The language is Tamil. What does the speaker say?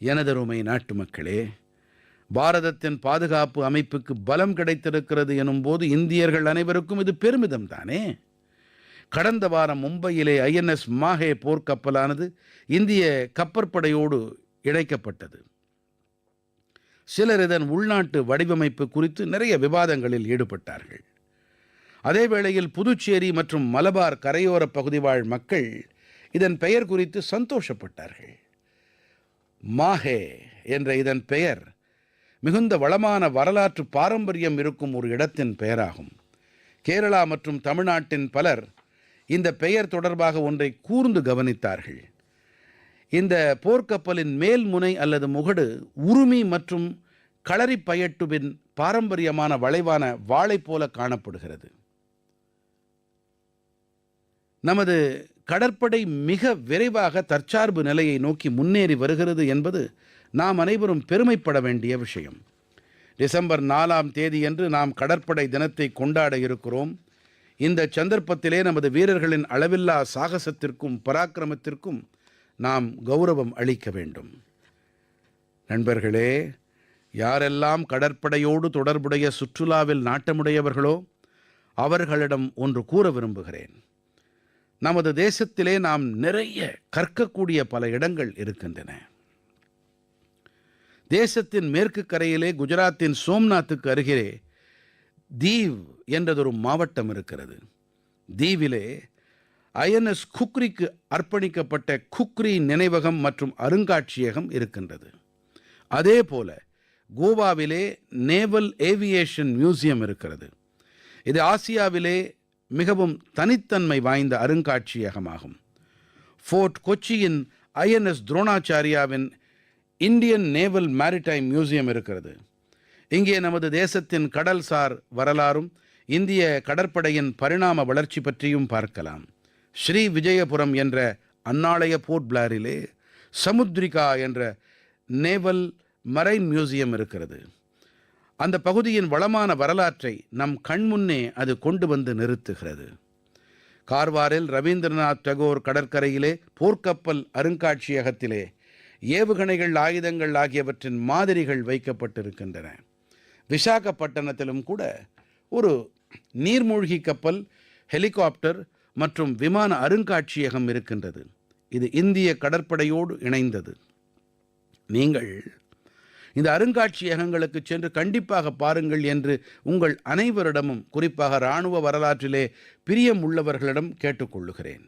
எனதருமை நாட்டுமக்களே, பாரதத்தின் பாதுகாப்பு அமைப்புக்கு பலம் கிடைத்திருக்கிறது எனும்போது இந்தியர்கள் அனைவருக்கும் இது பெருமிதம் தானே. கடந்த வாரம் மும்பையிலே ஐஎன்எஸ் மாஹே போர்க்கப்பலானது இந்திய கப்பற்படையோடு இணைக்கப்பட்டது. சிலர் இதன் உள்நாட்டு வடிவமைப்பு குறித்து நிறைய விவாதங்களில் ஈடுபட்டார்கள். அதே வேளையில் புதுச்சேரி மற்றும் மலபார் கரையோரப் பகுதி வாழ் மக்கள் இதன் பெயர் குறித்து சந்தோஷப்பட்டார்கள். மாஹே என்ற இதன் பெயர் மிகுந்த வளமான வரலாற்று பாரம்பரியம் இருக்கும் ஒரு இடத்தின் பெயராகும். கேரளா மற்றும் தமிழ்நாட்டின் பலர் இந்த பெயர் தொடர்பாக ஒன்றை கூர்ந்து கவனித்தார்கள். இந்த போர்க்கப்பலின் மேல் முனை அல்லது முகடு உருமி மற்றும் களரிப்பயட்டுவின் பாரம்பரியமான வளைவான வாளை போல காணப்படுகிறது. நமது கடற்படை மிக விரைவாக தற்சார்பு நிலையை நோக்கி முன்னேறி வருகிறது என்பது நாம் அனைவரும் பெருமைப்பட வேண்டிய விஷயம். டிசம்பர் 4ஆம் தேதியன்று நாம் கடற்படை தினத்தை கொண்டாட இருக்கிறோம். இந்த சந்தர்ப்பத்திலே நமது வீரர்களின் அளவில்லா சாகசத்திற்கும் பராக்கிரமத்திற்கும் நாம் கௌரவம் அளிக்க வேண்டும். நண்பர்களே, யாரெல்லாம் கடற்படையோடு தொடர்புடைய சுற்றுலாவில் நாட்டமுடையவர்களோ அவர்களிடம் ஒன்று கூற விரும்புகிறேன். நமது தேசத்திலே நாம் நிறைய கற்கக்கூடிய பல இடங்கள் இருக்கின்றன. தேசத்தின் மேற்கு கரையிலே குஜராத்தின் சோம்நாத்துக்கு அருகிலே தீவ் என்றதொரு மாவட்டம் இருக்கிறது. தீவிலே ஐஎன்எஸ் குக்ரிக்கு அர்ப்பணிக்கப்பட்ட குக்ரி நினைவகம் மற்றும் அருங்காட்சியகம் இருக்கின்றது. அதே போல கோவாவிலே நேவல் ஏவியேஷன் மியூசியம் இருக்கிறது. இது ஆசியாவிலே மிகவும் தனித்தன்மை வாய்ந்த அருங்காட்சியகமாகும். ஃபோர்ட் கொச்சியின் ஐஎன்எஸ் துரோணாச்சாரியாவின் இந்தியன் நேவல் மேரிடைம் மியூசியம் இருக்கிறது. இங்கே நமது தேசத்தின் கடல்சார் வரலாறும் இந்திய கடற்படையின் பரிணாம வளர்ச்சி பற்றியும் பார்க்கலாம். ஸ்ரீ விஜயபுரம் என்ற அன்னாளைய போர்ட் பிளேரிலே சமுத்ரிகா என்ற நேவல் மரைன் மியூசியம் இருக்கிறது. அந்த பகுதியின் வளமான வரலாற்றை நம் கண்முன்னே அது கொண்டு வந்து நிறுத்துகிறது. கார்வாரில் ரவீந்திரநாத் டகோர் கடற்கரையிலே போர்க்கப்பல் அருங்காட்சியகத்திலே ஏவுகணைகள், ஆயுதங்கள் ஆகியவற்றின் மாதிரிகள் வைக்கப்பட்டிருக்கின்றன. விசாகப்பட்டினத்திலும் கூட ஒரு நீர்மூழ்கி கப்பல், ஹெலிகாப்டர் மற்றும் விமான அருங்காட்சியகம் இருக்கின்றது. இது இந்திய கடற்படையோடு இணைந்தது. நீங்கள் இந்த அருங்காட்சியகங்களுக்கு சென்று கண்டிப்பாக பாருங்கள் என்று உங்கள் அனைவரிடமும், குறிப்பாக இராணுவ வரலாற்றிலே பிரியம் உள்ளவர்களிடம் கேட்டுக்கொள்ளுகிறேன்.